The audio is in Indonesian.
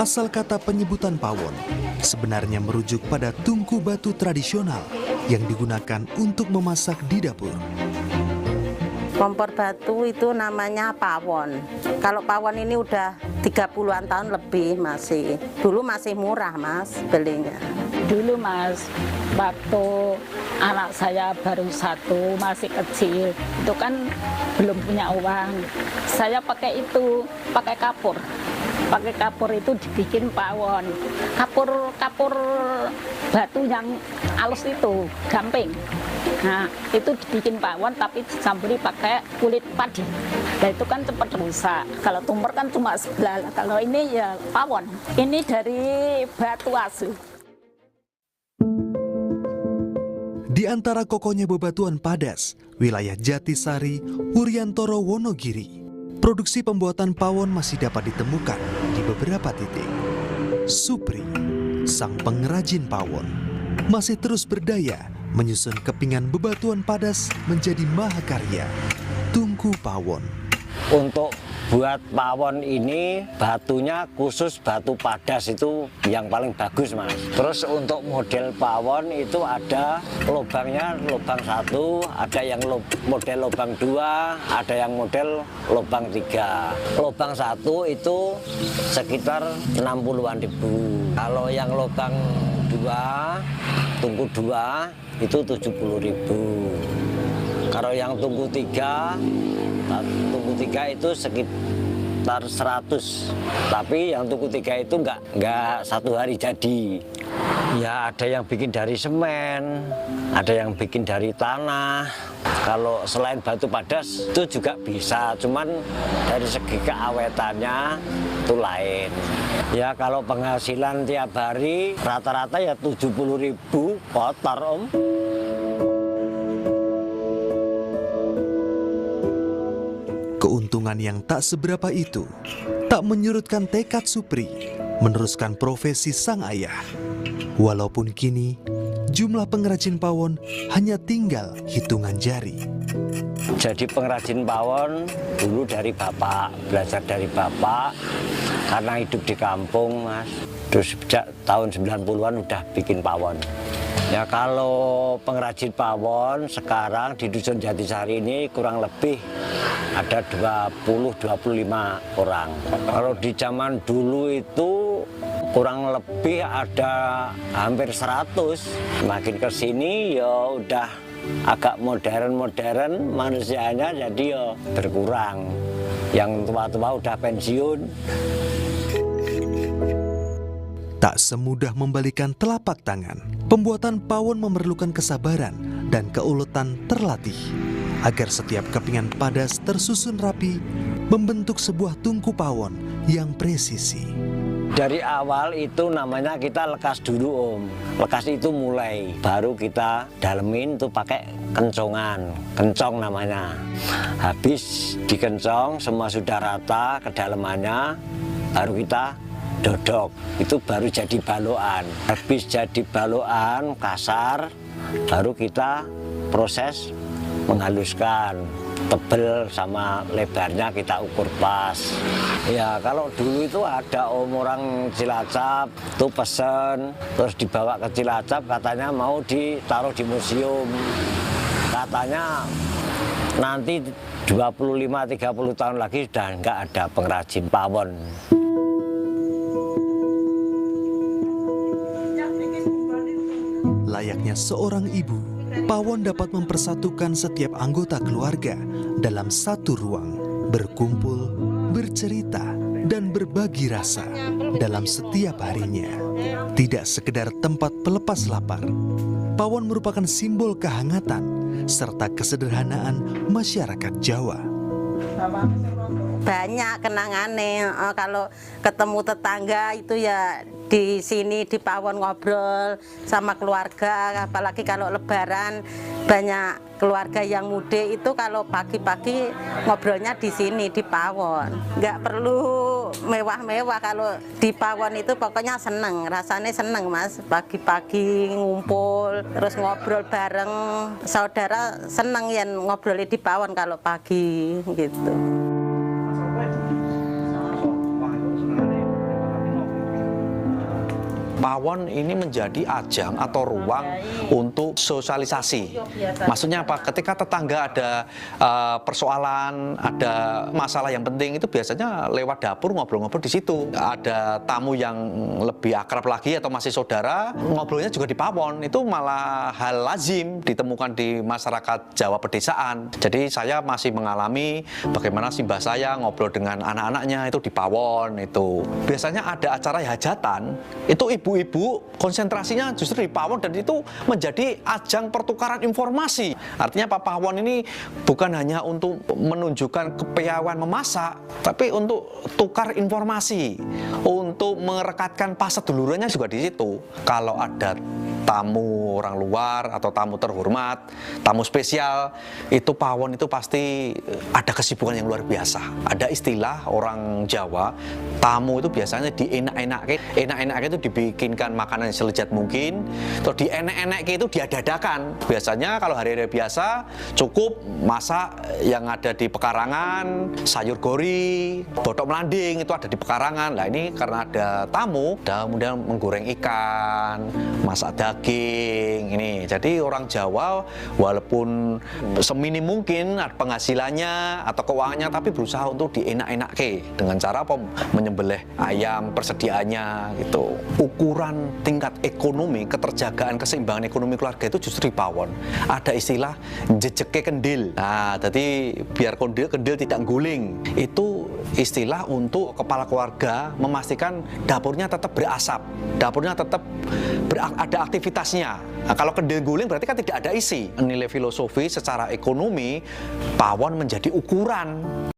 Asal kata penyebutan pawon sebenarnya merujuk pada tungku batu tradisional yang digunakan untuk memasak di dapur. Kompor batu itu namanya pawon. Kalau pawon ini udah 30-an tahun lebih masih. Dulu masih murah Mas belinya. Dulu Mas, waktu anak saya baru satu, masih kecil, itu kan belum punya uang. Saya pakai itu, pakai kapur. Pakai kapur itu dibikin pawon. Kapur batu yang halus itu, gamping. Nah, itu dibikin pawon tapi dicampuri pakai kulit padi. Nah, itu kan cepat rusak. Kalau tumor kan cuma sebelah. Kalau ini ya pawon. Ini dari batu asli. Di antara kokohnya bebatuan Padas, wilayah Jatisari, Wuryantoro, Wonogiri, produksi pembuatan pawon masih dapat ditemukan di beberapa titik. Supri, sang pengrajin pawon, masih terus berdaya menyusun kepingan bebatuan Padas menjadi mahakarya, tungku pawon. Untuk buat pawon ini batunya khusus batu Padas itu yang paling bagus Mas. Terus untuk model pawon itu ada lubangnya lubang 1, ada yang model lubang 2, ada yang model lubang 3. Lubang 1 itu sekitar 60-an ribu. Kalau yang lubang 2, tungku 2 itu 70.000. Kalau yang tungku 3 itu sekitar 100. Tapi yang tungku 3 itu enggak satu hari jadi. Ya ada yang bikin dari semen, ada yang bikin dari tanah. Kalau selain batu Padas itu juga bisa, cuman dari segi keawetannya itu lain. Ya kalau penghasilan tiap hari rata-rata ya 70.000 kotor Om. Keuntungan yang tak seberapa itu tak menyurutkan tekad Supri meneruskan profesi sang ayah. Walaupun kini jumlah pengrajin pawon hanya tinggal hitungan jari. Jadi pengrajin pawon dulu dari bapak, belajar dari bapak karena hidup di kampung Mas. Terus sejak tahun 90-an udah bikin pawon. Ya kalau pengrajin pawon sekarang di Dusun Jatisari ini kurang lebih ada 20-25 orang. Kalau di zaman dulu itu kurang lebih ada hampir 100. Makin ke sini ya udah agak modern manusianya jadi ya berkurang. Yang tua-tua udah pensiun. Tak semudah membalikan telapak tangan. Pembuatan pawon memerlukan kesabaran dan keuletan terlatih agar setiap kepingan Padas tersusun rapi membentuk sebuah tungku pawon yang presisi. Dari awal itu namanya kita lekas dulu Om. Lekas itu mulai, baru kita dalemin tuh pakai kencongan. Kencong namanya. Habis dikencong semua sudah rata kedalamannya, baru kita dodok. Itu baru jadi balokan. Habis jadi balokan kasar, baru kita proses menghaluskan. Tebel sama lebarnya kita ukur pas. Ya kalau dulu itu ada orang Cilacap tuh pesen, terus dibawa ke Cilacap katanya mau ditaruh di museum. Katanya nanti 25-30 tahun lagi sudah nggak ada pengrajin pawon. Layaknya seorang ibu, pawon dapat mempersatukan setiap anggota keluarga dalam satu ruang, berkumpul, bercerita, dan berbagi rasa dalam setiap harinya. Tidak sekedar tempat pelepas lapar, pawon merupakan simbol kehangatan serta kesederhanaan masyarakat Jawa. Banyak kenangannya, kalau ketemu tetangga itu ya di sini di pawon ngobrol sama keluarga, apalagi kalau lebaran banyak keluarga yang mudik itu kalau pagi-pagi ngobrolnya di sini di pawon. Nggak perlu mewah-mewah, kalau di pawon itu pokoknya seneng, rasanya seneng Mas. Pagi-pagi ngumpul terus ngobrol bareng, saudara seneng yang ngobrolin di pawon kalau pagi gitu. pawon ini menjadi ajang atau ruang untuk sosialisasi. Maksudnya apa? Ketika tetangga ada persoalan, ada masalah yang penting, itu biasanya lewat dapur ngobrol-ngobrol di situ. Ada tamu yang lebih akrab lagi atau masih saudara, ngobrolnya juga di pawon. Itu malah hal lazim ditemukan di masyarakat Jawa pedesaan. Jadi saya masih mengalami bagaimana simbah saya ngobrol dengan anak-anaknya itu di pawon itu. Biasanya ada acara hajatan, itu ibu-ibu konsentrasinya justru di pawon dan itu menjadi ajang pertukaran informasi. Artinya Pak Pawon ini bukan hanya untuk menunjukkan kepiawaian memasak, tapi untuk tukar informasi, untuk merekatkan pasedulurannya juga di situ. Kalau ada tamu orang luar atau tamu terhormat, tamu spesial, itu pawon itu pasti ada kesibukan yang luar biasa. Ada istilah orang Jawa, tamu itu biasanya dienak-enaknya. Enak-enaknya itu dibikinkan makanan yang selezat mungkin, atau dienak-enaknya itu diadadakan. Biasanya kalau hari-hari biasa cukup masak yang ada di pekarangan, sayur gori, botok melanding itu ada di pekarangan. Nah ini karena ada tamu, kemudian menggoreng ikan, masak daging ini. Jadi orang Jawa walaupun seminim mungkin penghasilannya atau keuangannya, tapi berusaha untuk dienak-enaknya dengan cara apa? Menyembelih ayam persediaannya gitu. Ukuran tingkat ekonomi, keterjagaan, keseimbangan ekonomi keluarga itu justru di pawon. Ada istilah jejeke kendil. Nah, jadi biar kendil tidak guling. Itu istilah untuk kepala keluarga memastikan dapurnya tetap berasap, dapurnya tetap ada aktivitasnya. Nah, kalau kendil guling berarti kan tidak ada isi. Nilai filosofi secara ekonomi, pawon menjadi ukuran.